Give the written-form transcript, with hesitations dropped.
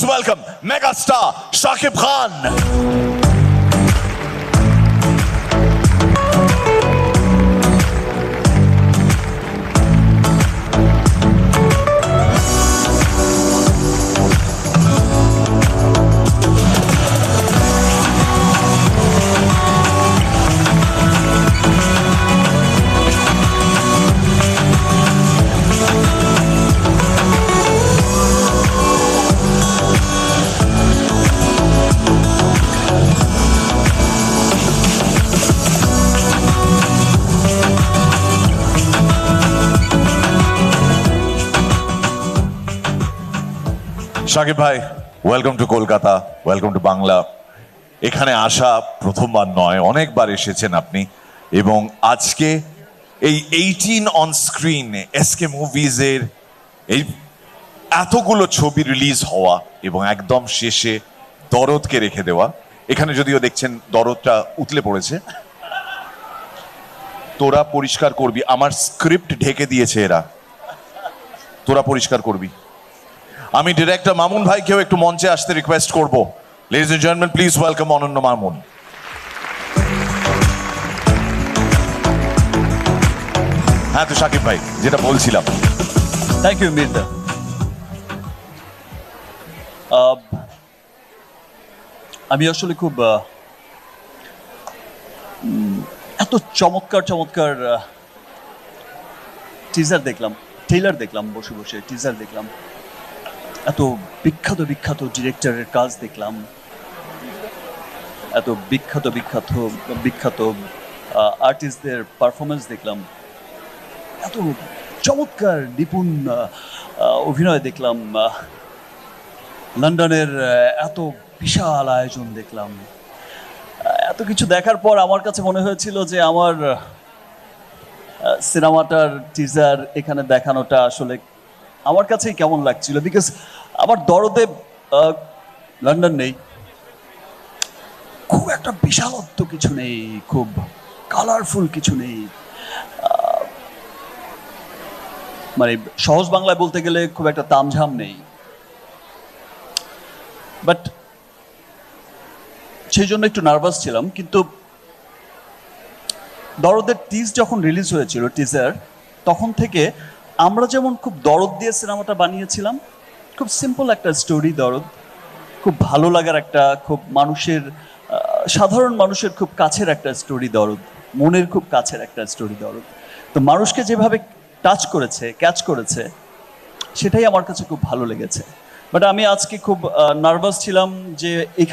Please welcome megastar Shakib Khan. Shakib ভাই, welcome to Kolkata, welcome to Bangla. এখানে আসা প্রথমবার নয়, অনেকবার এসেছেন আপনি, এবং আজকে এই 18 অন স্ক্রিন এসকে মুভিজের এই এতগুলো ছবি রিলিজ হওয়া এবং একদম শেষে দরদকে রেখে দেওয়া। এখানে যদিও দেখছেন দরদটা উতলে পড়েছে। তোরা পরিষ্কার করবি, আমার স্ক্রিপ্ট ঢেকে দিয়েছে এরা, তোরা পরিষ্কার করবি। আমি ডিরেক্টর মামুন ভাইকেও একটু মঞ্চে আসতে রিকোয়েস্ট করব। Ladies and gentlemen, please welcome অনন্য মামুন। হ্যাঁ, তো শাকিব ভাই যেটা বলছিলাম। Thank you Mirza. আমি আসলে খুব এত চমৎকার চমৎকার টিজার দেখলাম, ট্রেলার দেখলাম, বসে বসে টিজার দেখলাম, এত বিখ্যাত বিখ্যাত ডিরেক্টরের কাজ দেখলাম, এত বিখ্যাত বিখ্যাত বিখ্যাত আর্টিস্টদের পারফরমেন্স দেখলাম, এত চমৎকার নিপুণ অভিনয় দেখলাম, লন্ডনের এত বিশাল আয়োজন দেখলাম। এত কিছু দেখার পর আমার কাছে মনে হয়েছিল যে আমার সিনেমাটার টিজার এখানে দেখানোটা আসলে আমার কাছেই কেমন লাগছিল। বিকজ আমার দরদে লন্ডন নেই, খুব একটা বিশালত্ব কিছু নেই, খুব কালারফুল কিছু নেই, মানে সহজ বাংলায় বলতে গেলে খুব একটা তামঝাম নেই। বাট সেই জন্য একটু নার্ভাস ছিলাম। কিন্তু দরদের টিজ যখন রিলিজ হয়েছিল, টিজার, তখন থেকে আমরা যেমন খুব দরদ দিয়ে সিনেমাটা বানিয়েছিলাম, খুব সিম্পল একটা স্টোরি দরদ, খুব ভালো লাগার একটা, খুব মানুষের, সাধারণ মানুষের খুব কাছের একটা স্টোরি দরদ, মনের খুব কাছের একটা স্টোরি দরদ। তো মানুষকে যেভাবে টাচ করেছে, ক্যাচ করেছে, সেটাই আমার কাছে খুব ভালো লেগেছে। বাট আমি আজকে খুব নার্ভাস ছিলাম যে